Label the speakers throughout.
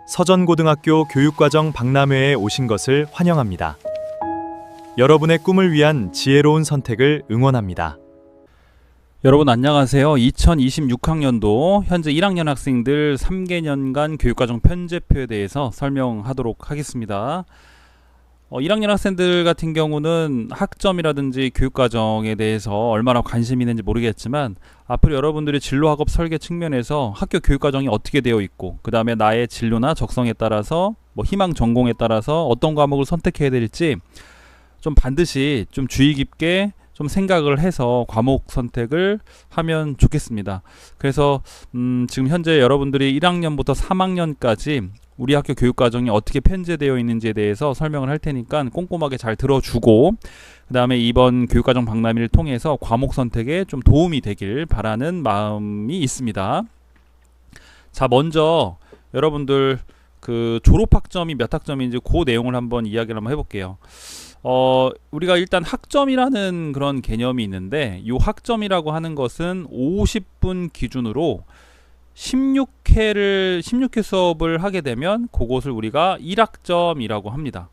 Speaker 1: 서전고등학교 교육과정 박람회에 오신 것을 환영합니다. 여러분의 꿈을 위한 지혜로운 선택을 응원합니다.
Speaker 2: 여러분 안녕하세요. 2026학년도 현재 1학년 학생들 3개년간 교육과정 편제표에 대해서 설명하도록 하겠습니다. 1학년 학생들 같은 경우는 학점이라든지 교육과정에 대해서 얼마나 관심이 있는지 모르겠지만 앞으로 여러분들이 진로학업 설계 측면에서 학교 교육과정이 어떻게 되어 있고 그 다음에 나의 진로나 적성에 따라서 희망 전공에 따라서 어떤 과목을 선택해야 될지 좀 반드시 좀 주의 깊게 좀 생각을 해서 과목 선택을 하면 좋겠습니다. 그래서 지금 현재 여러분들이 1학년부터 3학년까지 우리 학교 교육과정이 어떻게 편제되어 있는지에 대해서 설명을 할 테니까 꼼꼼하게 잘 들어주고 그 다음에 이번 교육과정 박람회를 통해서 과목 선택에 좀 도움이 되길 바라는 마음이 있습니다. 자, 먼저 여러분들 그 졸업학점이 몇 학점인지 그 내용을 한번 이야기를 한번 해볼게요. 우리가 일단 학점이라는 그런 개념이 있는데 이 학점이라고 하는 것은 50분 기준으로 16회 수업을 하게 되면 그것을 우리가 1학점이라고 합니다.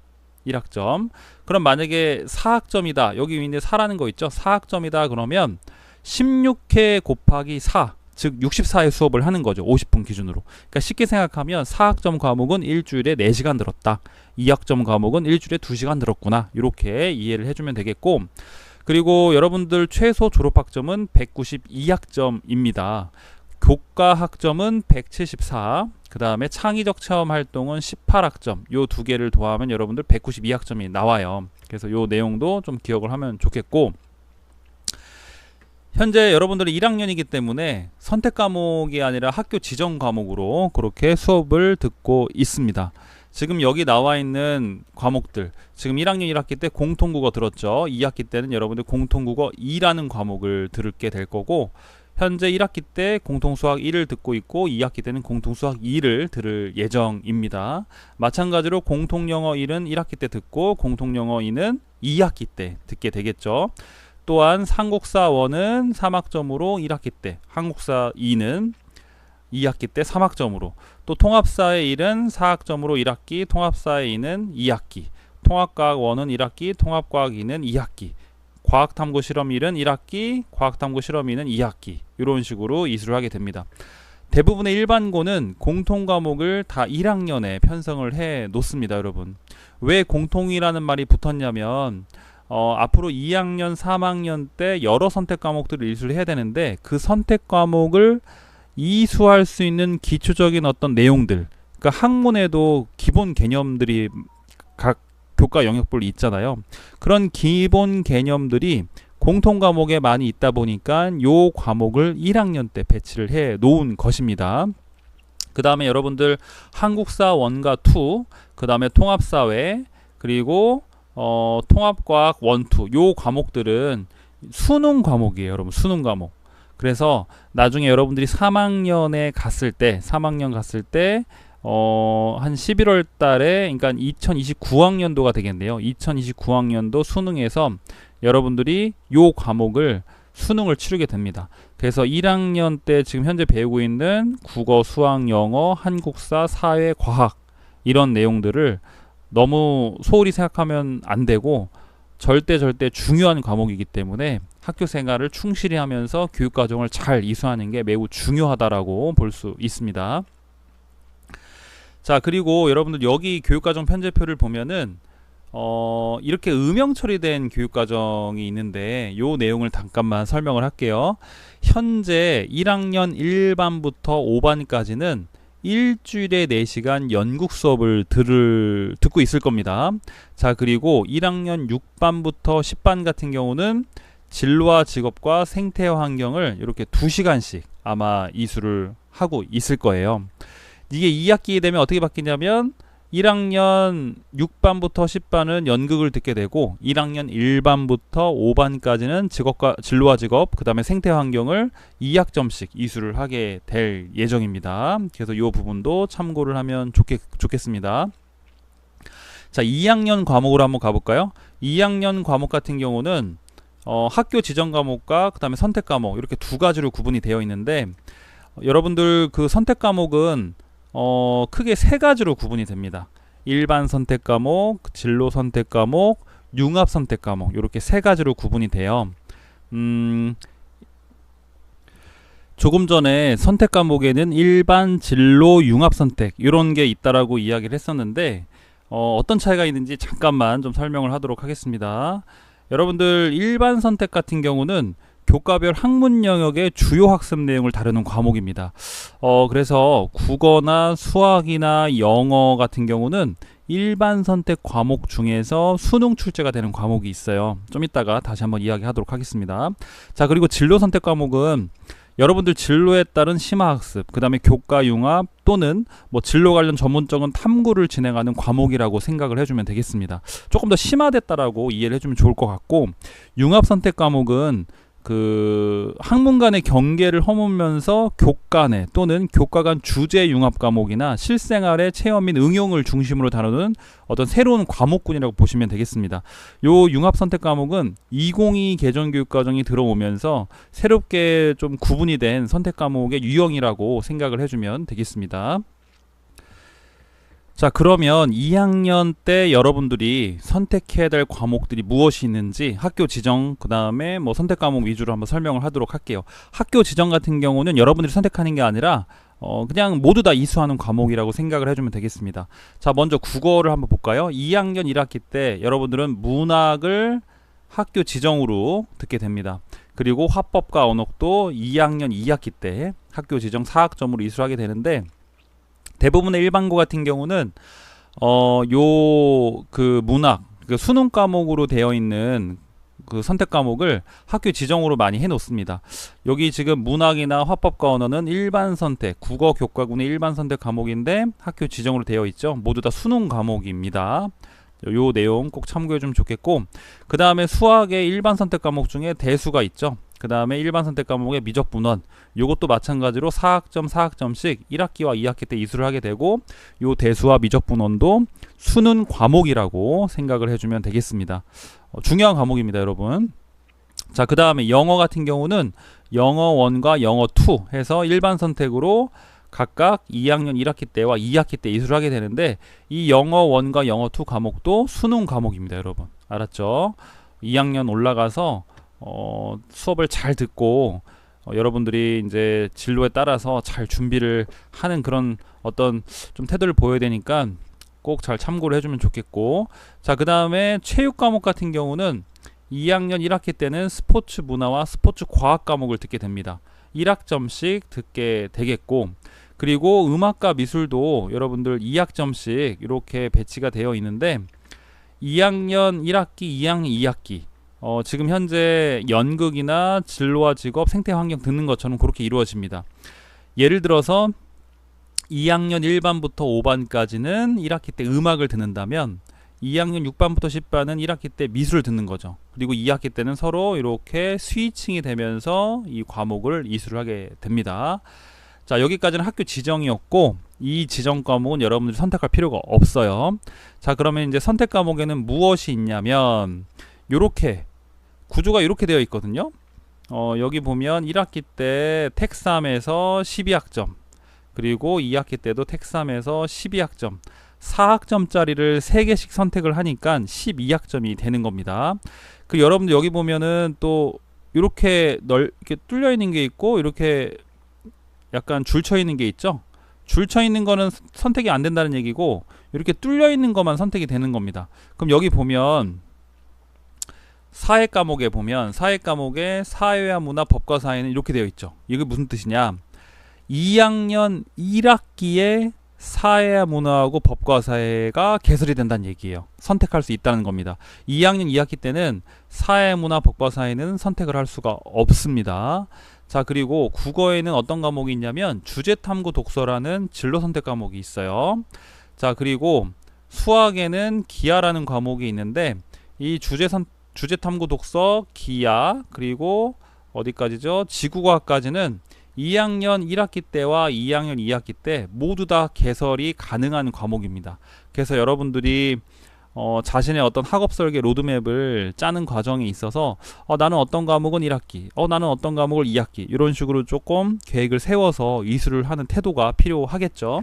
Speaker 2: 1학점. 그럼 만약에 4학점이다. 여기 위에 4라는 거 있죠? 4학점이다 그러면 16회 곱하기 4, 즉 64회 수업을 하는 거죠. 50분 기준으로. 그러니까 쉽게 생각하면 4학점 과목은 일주일에 4시간 들었다. 2학점 과목은 일주일에 2시간 들었구나. 이렇게 이해를 해주면 되겠고, 그리고 여러분들 최소 졸업학점은 192학점입니다. 교과 학점은 174, 그 다음에 창의적 체험 활동은 18학점. 요 두 개를 더하면 여러분들 192학점이 나와요. 그래서 요 내용도 좀 기억을 하면 좋겠고, 현재 여러분들은 1학년이기 때문에 선택 과목이 아니라 학교 지정 과목으로 그렇게 수업을 듣고 있습니다. 지금 여기 나와 있는 과목들, 지금 1학년 1학기 때 공통국어 들었죠. 2학기 때는 여러분들 공통국어 2라는 과목을 들게 될 거고, 현재 1학기 때 공통수학 1을 듣고 있고 2학기 때는 공통수학 2를 들을 예정입니다. 마찬가지로 공통영어 1은 1학기 때 듣고 공통영어 2는 2학기 때 듣게 되겠죠. 또한 한국사 1은 3학점으로 1학기 때, 한국사 2는 2학기 때 3학점으로, 또 통합사의 1은 4학점으로 1학기, 통합사의 2는 2학기, 통합과학 1은 1학기, 통합과학 2는 2학기, 과학탐구 실험 1은 1학기, 과학탐구 실험 2는 2학기, 이런 식으로 이수를 하게 됩니다. 대부분의 일반고는 공통과목을 다 1학년에 편성을 해 놓습니다. 여러분, 왜 공통이라는 말이 붙었냐면 앞으로 2학년, 3학년 때 여러 선택 과목들을 이수를 해야 되는데 그 선택 과목을 이수할 수 있는 기초적인 어떤 내용들, 그러니까 학문에도 기본 개념들이 각 교과 영역별로 있잖아요. 그런 기본 개념들이 공통 과목에 많이 있다 보니까 요 과목을 1학년 때 배치를 해 놓은 것입니다. 그 다음에 여러분들 한국사 1과 2, 그 다음에 통합사회, 그리고 통합과학 1, 2, 요 과목들은 수능 과목이에요. 여러분, 수능 과목. 그래서 나중에 여러분들이 3학년 갔을 때 한 11월 달에, 그러니까 2029학년도가 되겠네요. 2029학년도 수능에서 여러분들이 요 과목을 수능을 치르게 됩니다. 그래서 1학년 때 지금 현재 배우고 있는 국어, 수학, 영어, 한국사, 사회, 과학 이런 내용들을 너무 소홀히 생각하면 안 되고 절대 중요한 과목이기 때문에 학교 생활을 충실히 하면서 교육과정을 잘 이수하는 게 매우 중요하다라고 볼 수 있습니다. 자, 그리고 여러분들 여기 교육과정 편제표를 보면은 이렇게 음영 처리된 교육과정이 있는데 요 내용을 잠깐만 설명을 할게요. 현재 1학년 1반부터 5반까지는 일주일에 4시간 연국 수업을 듣고 있을 겁니다. 자, 그리고 1학년 6반부터 10반 같은 경우는 진로와 직업과 생태와 환경을 이렇게 2시간씩 아마 이수를 하고 있을 거예요. 이게 2학기 되면 어떻게 바뀌냐면 1학년 6반부터 10반은 연극을 듣게 되고 1학년 1반부터 5반까지는 직업과 진로와 직업, 그 다음에 생태 환경을 2학점씩 이수를 하게 될 예정입니다. 그래서 이 부분도 참고를 하면 좋겠습니다. 자, 2학년 과목으로 한번 가볼까요? 2학년 과목 같은 경우는 학교 지정 과목과 그 다음에 선택 과목 이렇게 두 가지로 구분이 되어 있는데 여러분들 그 선택 과목은 크게 세 가지로 구분이 됩니다. 일반 선택 과목, 진로 선택 과목, 융합 선택 과목 이렇게 세 가지로 구분이 돼요. 조금 전에 선택 과목에는 일반, 진로, 융합 선택 이런 게 있다라고 이야기를 했었는데 어떤 차이가 있는지 잠깐만 좀 설명을 하도록 하겠습니다. 여러분들 일반 선택 같은 경우는 교과별 학문 영역의 주요 학습 내용을 다루는 과목입니다. 그래서 국어나 수학이나 영어 같은 경우는 일반 선택 과목 중에서 수능 출제가 되는 과목이 있어요. 좀 이따가 다시 한번 이야기하도록 하겠습니다. 자, 그리고 진로 선택 과목은 여러분들 진로에 따른 심화학습, 그 다음에 교과 융합 또는 뭐 진로 관련 전문적인 탐구를 진행하는 과목이라고 생각을 해주면 되겠습니다. 조금 더 심화됐다라고 이해를 해주면 좋을 것 같고, 융합 선택 과목은 그 학문 간의 경계를 허물면서 교과 내 또는 교과 간 주제 융합 과목이나 실생활의 체험 및 응용을 중심으로 다루는 어떤 새로운 과목군이라고 보시면 되겠습니다. 요 융합 선택 과목은 2022 개정 교육 과정이 들어오면서 새롭게 좀 구분이 된 선택 과목의 유형이라고 생각을 해주면 되겠습니다. 자, 그러면 2학년 때 여러분들이 선택해야 될 과목들이 무엇이 있는지 학교 지정, 그 다음에 뭐 선택 과목 위주로 한번 설명을 하도록 할게요. 학교 지정 같은 경우는 여러분들이 선택하는 게 아니라 그냥 모두 다 이수하는 과목이라고 생각을 해주면 되겠습니다. 자, 먼저 국어를 한번 볼까요? 2학년 1학기 때 여러분들은 문학을 학교 지정으로 듣게 됩니다. 그리고 화법과 언어도 2학년 2학기 때 학교 지정 4학점으로 이수를 하게 되는데, 대부분의 일반고 같은 경우는 그 문학, 그 수능 과목으로 되어 있는 그 선택 과목을 학교 지정으로 많이 해 놓습니다. 여기 지금 문학이나 화법과 언어는 일반 선택, 국어 교과군의 일반 선택 과목인데 학교 지정으로 되어 있죠. 모두 다 수능 과목입니다. 요 내용 꼭 참고해 주면 좋겠고, 그 다음에 수학의 일반 선택 과목 중에 대수가 있죠. 그 다음에 일반 선택 과목의 미적 분원, 요것도 마찬가지로 4학점 4학점씩 1학기와 2학기 때 이수를 하게 되고, 요 대수와 미적 분원도 수능 과목이라고 생각을 해주면 되겠습니다. 중요한 과목입니다, 여러분. 자, 그 다음에 영어 같은 경우는 영어 1과 영어 2 해서 일반 선택으로 각각 2학년 1학기 때와 2학기 때 이수를 하게 되는데, 이 영어 1과 영어 2 과목도 수능 과목입니다, 여러분. 알았죠? 2학년 올라가서 수업을 잘 듣고 여러분들이 이제 진로에 따라서 잘 준비를 하는 그런 어떤 좀 태도를 보여야 되니까 꼭 잘 참고를 해주면 좋겠고, 자, 그 다음에 체육 과목 같은 경우는 2학년 1학기 때는 스포츠 문화와 스포츠 과학 과목을 듣게 됩니다. 1학점씩 듣게 되겠고, 그리고 음악과 미술도 여러분들 2학점씩 이렇게 배치가 되어 있는데, 2학년 1학기, 2학년 2학기 지금 현재 연극이나 진로와 직업, 생태환경 듣는 것처럼 그렇게 이루어집니다. 예를 들어서 2학년 1반부터 5반까지는 1학기 때 음악을 듣는다면 2학년 6반부터 10반은 1학기 때 미술을 듣는 거죠. 그리고 2학기 때는 서로 이렇게 스위칭이 되면서 이 과목을 이수를 하게 됩니다. 자, 여기까지는 학교 지정이었고, 이 지정 과목은 여러분들이 선택할 필요가 없어요. 자, 그러면 이제 선택 과목에는 무엇이 있냐면 요렇게 구조가 이렇게 되어 있거든요. 여기 보면 1학기 때 택3에서 12학점, 그리고 2학기 때도 택3에서 12학점, 4학점짜리를 3개씩 선택을 하니까 12학점이 되는 겁니다. 그 여러분들 여기 보면은 또 이렇게 이렇게 뚫려 있는 게 있고, 이렇게 약간 줄쳐 있는 게 있죠. 줄쳐 있는 거는 선택이 안 된다는 얘기고, 이렇게 뚫려 있는 것만 선택이 되는 겁니다. 그럼 여기 보면 사회 과목에 보면 사회 과목에 사회와 문화, 법과 사회는 이렇게 되어 있죠. 이게 무슨 뜻이냐? 2학년 1학기에 사회와 문화하고 법과 사회가 개설이 된다는 얘기예요. 선택할 수 있다는 겁니다. 2학년 2학기 때는 사회, 문화, 법과 사회는 선택을 할 수가 없습니다. 자, 그리고 국어에는 어떤 과목이 있냐면 주제탐구 독서라는 진로 선택 과목이 있어요. 자, 그리고 수학에는 기하라는 과목이 있는데, 이 주제탐구 독서, 기하, 그리고 어디까지죠? 지구과학까지는 2학년 1학기 때와 2학년 2학기 때 모두 다 개설이 가능한 과목입니다. 그래서 여러분들이 자신의 어떤 학업 설계 로드맵을 짜는 과정에 있어서 나는 어떤 과목은 1학기, 나는 어떤 과목을 2학기, 이런 식으로 조금 계획을 세워서 이수를 하는 태도가 필요하겠죠.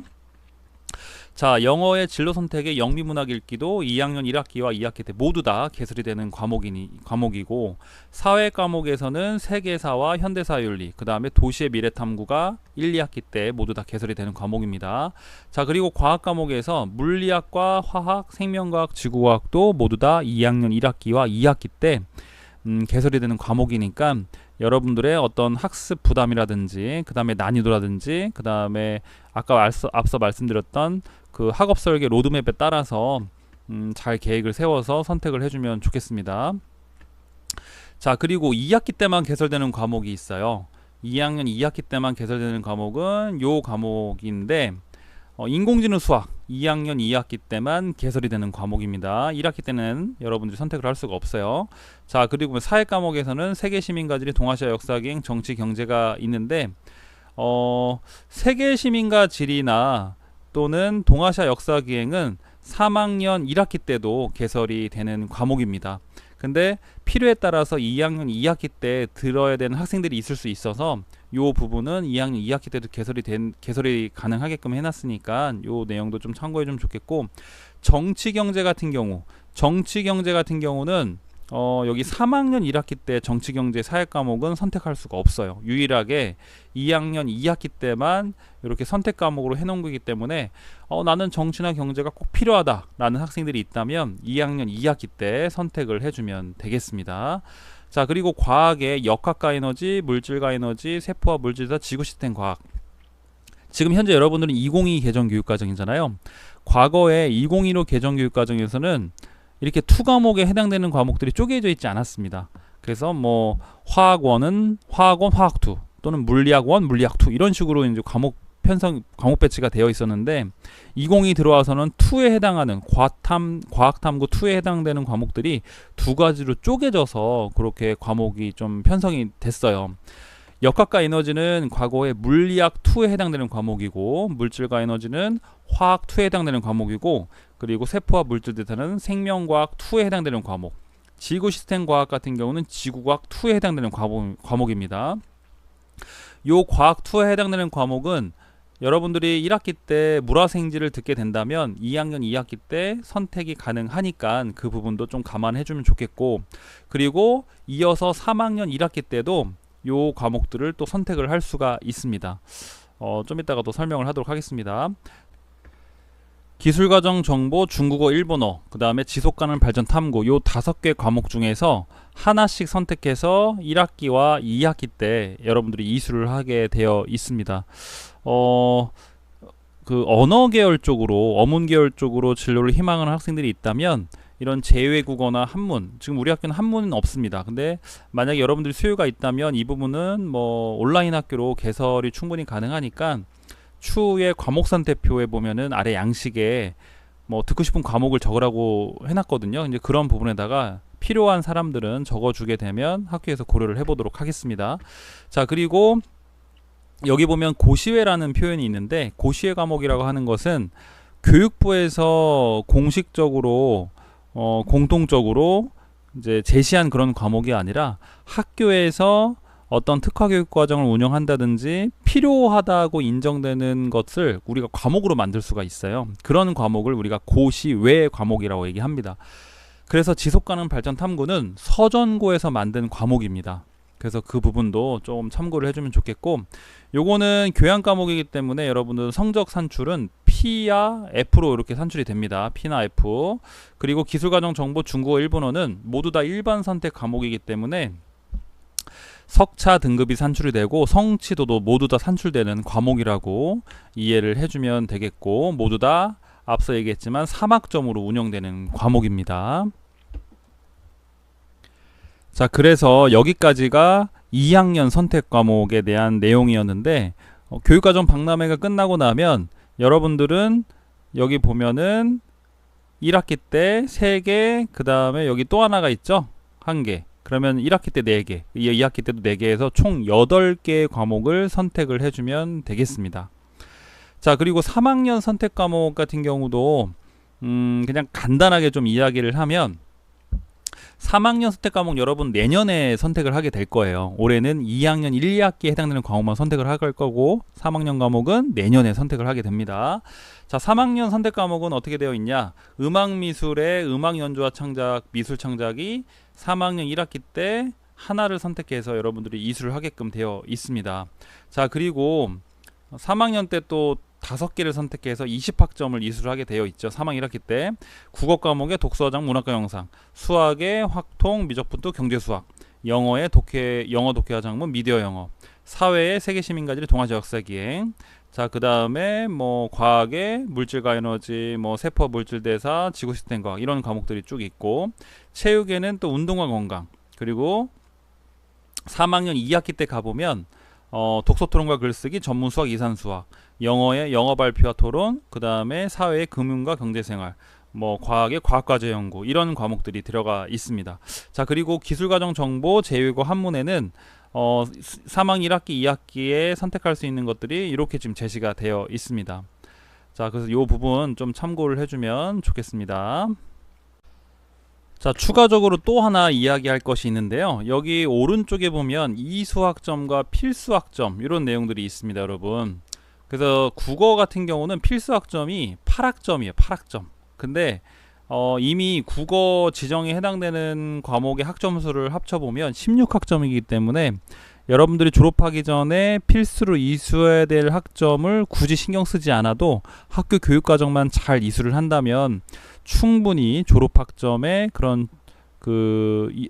Speaker 2: 자, 영어의 진로 선택의 영미문학 읽기도 2학년 1학기와 2학기 때 모두 다 개설이 되는 과목이고, 사회 과목에서는 세계사와 현대사윤리, 그 다음에 도시의 미래탐구가 1, 2학기 때 모두 다 개설이 되는 과목입니다. 자, 그리고 과학 과목에서 물리학과 화학, 생명과학, 지구과학도 모두 다 2학년 1학기와 2학기 때 개설이 되는 과목이니까 여러분들의 어떤 학습 부담이라든지, 그 다음에 난이도라든지, 그 다음에 아까 앞서 말씀드렸던 그 학업 설계 로드맵에 따라서 잘 계획을 세워서 선택을 해주면 좋겠습니다. 자, 그리고 2학기 때만 개설되는 과목이 있어요. 2학년 2학기 때만 개설되는 과목은 요 과목인데, 인공지능 수학 2학년 2학기 때만 개설이 되는 과목입니다. 1학기 때는 여러분들이 선택을 할 수가 없어요. 자, 그리고 사회 과목에서는 세계시민과지리, 동아시아 역사기행, 정치, 경제가 있는데, 세계시민과 지리나 또는 동아시아 역사기행은 3학년 1학기 때도 개설이 되는 과목입니다. 근데 필요에 따라서 2학년 2학기 때 들어야 되는 학생들이 있을 수 있어서 요 부분은 2학년 2학기 때도 개설이 가능하게끔 해놨으니까 요 내용도 좀 참고해 주면 좋겠고, 정치 경제 같은 경우는 여기 3학년 1학기 때 정치 경제 사회 과목은 선택할 수가 없어요. 유일하게 2학년 2학기 때만 이렇게 선택 과목으로 해놓은 거기 때문에 나는 정치나 경제가 꼭 필요하다라는 학생들이 있다면 2학년 2학기 때 선택을 해주면 되겠습니다. 자, 그리고 과학의 역학과 에너지, 물질과 에너지, 세포와 물질사, 지구 시스템 과학. 지금 현재 여러분들은 2022 개정 교육과정이잖아요. 과거에 2015 개정 교육과정에서는 이렇게 2과목에 해당되는 과목들이 쪼개져 있지 않았습니다. 그래서 뭐 화학원은 화학원 화학2 또는 물리학원 물리학2 이런 식으로 이제 과목 배치가 되어 있었는데, 2022 들어와서는 2에 해당하는 과학탐구 2에 해당되는 과목들이 두 가지로 쪼개져서 그렇게 과목이 좀 편성이 됐어요. 역학과 에너지는 과거에 물리학 2에 해당되는 과목이고, 물질과 에너지는 화학 2에 해당되는 과목이고, 그리고 세포와 물질 데이터는 생명과학 2에 해당되는 과목, 지구 시스템 과학 같은 경우는 지구과학 2에 해당되는 과목입니다. 요 과학 2에 해당되는 과목은 여러분들이 1학기 때 물화생지를 듣게 된다면 2학년 2학기 때 선택이 가능하니까 그 부분도 좀 감안해 주면 좋겠고, 그리고 이어서 3학년 1학기 때도 요 과목들을 또 선택을 할 수가 있습니다. 좀 이따가 또 설명을 하도록 하겠습니다. 기술과정 정보, 중국어, 일본어, 그 다음에 지속가능 발전 탐구, 요 5개 과목 중에서 하나씩 선택해서 1학기와 2학기 때 여러분들이 이수를 하게 되어 있습니다. 그 언어 계열 쪽으로, 어문 계열 쪽으로 진로를 희망하는 학생들이 있다면 이런 제외국어나 한문, 지금 우리 학교는 한문은 없습니다. 근데 만약에 여러분들이 수요가 있다면 이 부분은 뭐 온라인 학교로 개설이 충분히 가능하니까 추후에 과목 선택표에 보면은 아래 양식에 뭐 듣고 싶은 과목을 적으라고 해놨거든요. 이제 그런 부분에다가 필요한 사람들은 적어주게 되면 학교에서 고려를 해보도록 하겠습니다. 자, 그리고 여기 보면 고시회라는 표현이 있는데, 고시회 과목이라고 하는 것은 교육부에서 공식적으로 공통적으로 이제 제시한 그런 과목이 아니라 학교에서 어떤 특화교육 과정을 운영한다든지 필요하다고 인정되는 것을 우리가 과목으로 만들 수가 있어요. 그런 과목을 우리가 고시외 과목이라고 얘기합니다. 그래서 지속가능 발전 탐구는 서전고에서 만든 과목입니다. 그래서 그 부분도 좀 참고를 해주면 좋겠고, 요거는 교양 과목이기 때문에 여러분들 성적 산출은 P와 F로 이렇게 산출이 됩니다. P나 F. 그리고 기술과정 정보, 중국어, 일본어는 모두 다 일반 선택 과목이기 때문에 석차 등급이 산출이 되고 성취도도 모두 다 산출되는 과목이라고 이해를 해주면 되겠고, 모두 다 앞서 얘기했지만 3학점으로 운영되는 과목입니다. 자, 그래서 여기까지가 2학년 선택 과목에 대한 내용이었는데, 교육과정 박람회가 끝나고 나면 여러분들은 여기 보면은 1학기 때 3개, 그 다음에 여기 또 하나가 있죠? 1개. 그러면 1학기 때 4개, 2학기 때도 4개에서 총 8개의 과목을 선택을 해주면 되겠습니다. 자, 그리고 3학년 선택 과목 같은 경우도 그냥 간단하게 좀 이야기를 하면, 3학년 선택 과목 여러분 내년에 선택을 하게 될 거예요. 올해는 2학년 1, 2학기에 해당되는 과목만 선택을 할 거고 3학년 과목은 내년에 선택을 하게 됩니다. 자, 3학년 선택 과목은 어떻게 되어 있냐? 음악미술의 음악 연주와 창작, 미술 창작이 3학년 1학기 때 하나를 선택해서 여러분들이 이수를 하게끔 되어 있습니다. 자, 그리고 3학년 때 또 5개를 선택해서 20학점을 이수를 하게 되어 있죠. 3학년 1학기 때 국어 과목의 독서장 문학과 영상, 수학의 확통 미적분투 경제수학, 영어의 영어 독해와 작문 미디어 영어, 사회의 세계시민가들의 동아시아 역사기행. 자, 그 다음에 뭐 과학의 물질과 에너지, 뭐 세포 물질대사, 지구 시스템 과학 이런 과목들이 쭉 있고, 체육에는 또 운동과 건강, 그리고 3학년 2학기 때 가보면 독서 토론과 글쓰기, 전문 수학, 이산 수학, 영어의 영어 발표와 토론, 그 다음에 사회의 금융과 경제생활, 뭐 과학의 과학과제 연구 이런 과목들이 들어가 있습니다. 자, 그리고 기술과정 정보, 제외고 한문에는 3학년 1학기, 2학기에 선택할 수 있는 것들이 이렇게 지금 제시가 되어 있습니다. 자, 그래서 이 부분 좀 참고를 해주면 좋겠습니다. 자, 추가적으로 또 하나 이야기할 것이 있는데요. 여기 오른쪽에 보면 이수학점과 필수학점 이런 내용들이 있습니다, 여러분. 그래서 국어 같은 경우는 필수학점이 8학점이에요. 8학점. 근데 이미 국어 지정에 해당되는 과목의 학점수를 합쳐보면 16학점이기 때문에 여러분들이 졸업하기 전에 필수로 이수해야 될 학점을 굳이 신경 쓰지 않아도 학교 교육과정만 잘 이수를 한다면 충분히 졸업학점에 그런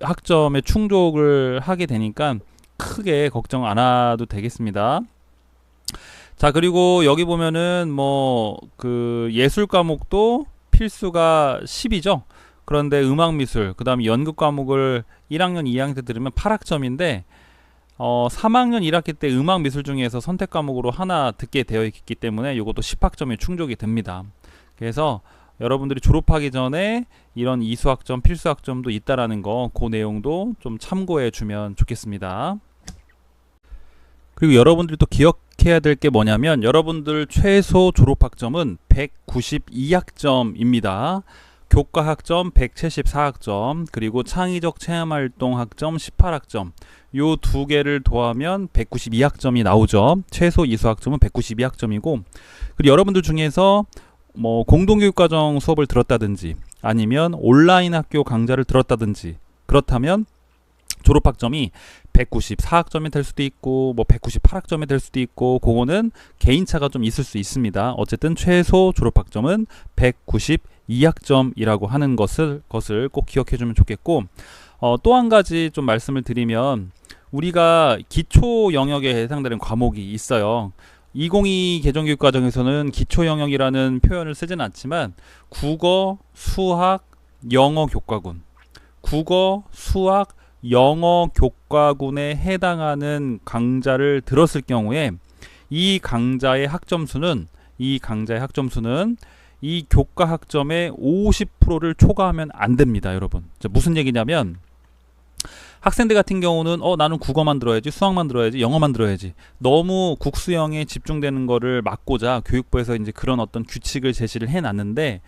Speaker 2: 학점의 충족을 하게 되니까 크게 걱정 안 해도 되겠습니다. 자, 그리고 여기 보면은 예술 과목도 필수가 10이죠. 그런데 음악미술, 그 다음에 연극 과목을 1학년, 2학년 때 들으면 8학점인데 3학년 1학기 때 음악미술 중에서 선택 과목으로 하나 듣게 되어 있기 때문에 이것도 10학점이 충족이 됩니다. 그래서 여러분들이 졸업하기 전에 이런 이수학점, 필수학점도 있다라는 거, 그 내용도 좀 참고해 주면 좋겠습니다. 그리고 여러분들이 또 기억해야 될 게 뭐냐면 여러분들 최소 졸업학점은 192학점입니다. 교과학점 174학점, 그리고 창의적 체험활동 학점 18학점, 요 두 개를 더하면 192학점이 나오죠. 최소 이수학점은 192학점이고, 그리고 여러분들 중에서 공동교육과정 수업을 들었다든지 아니면 온라인 학교 강좌를 들었다든지 그렇다면 졸업학점이 194학점이 될 수도 있고 198학점이 될 수도 있고, 그거는 개인차가 좀 있을 수 있습니다. 어쨌든 최소 졸업학점은 192학점이라고 하는 것을 꼭 기억해 주면 좋겠고, 또 한 가지 좀 말씀을 드리면 우리가 기초 영역에 해당되는 과목이 있어요. 2022 개정교육과정에서는 기초 영역이라는 표현을 쓰진 않지만 국어, 수학, 영어 교과군, 국어, 수학, 영어 교과군에 해당하는 강좌를 들었을 경우에 이 강좌의 학점수는 이 교과 학점의 50%를 초과하면 안 됩니다, 여러분. 무슨 얘기냐면 학생들 같은 경우는 나는 국어만 들어야지, 수학만 들어야지, 영어만 들어야지, 너무 국수형에 집중되는 거를 막고자 교육부에서 이제 그런 어떤 규칙을 제시를 해놨는데,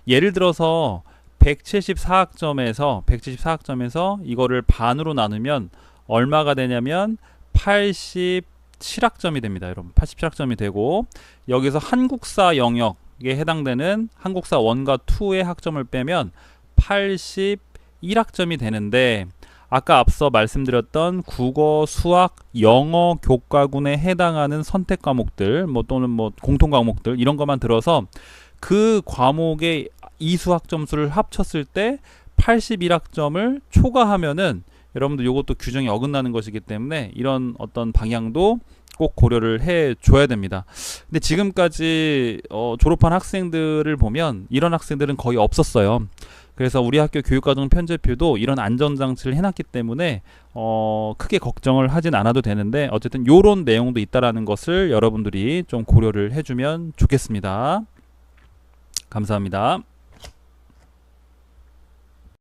Speaker 2: 예를 들어서 174학점에서 이거를 반으로 나누면 얼마가 되냐면 87학점이 됩니다, 여러분. 87학점이 되고, 여기서 한국사 영역에 해당되는 한국사 1과 2의 학점을 빼면 81학점이 되는데, 아까 앞서 말씀드렸던 국어, 수학, 영어 교과군에 해당하는 선택 과목들, 또는 공통 과목들 이런 것만 들어서 그 과목의 이수학 점수를 합쳤을 때 81학점을 초과하면은 여러분들 이것도 규정이 어긋나는 것이기 때문에 이런 어떤 방향도 꼭 고려를 해 줘야 됩니다. 근데 지금까지 졸업한 학생들을 보면 이런 학생들은 거의 없었어요. 그래서 우리 학교 교육과정 편제표도 이런 안전장치를 해놨기 때문에 크게 걱정을 하진 않아도 되는데, 어쨌든 요런 내용도 있다라는 것을 여러분들이 좀 고려를 해주면 좋겠습니다. 감사합니다.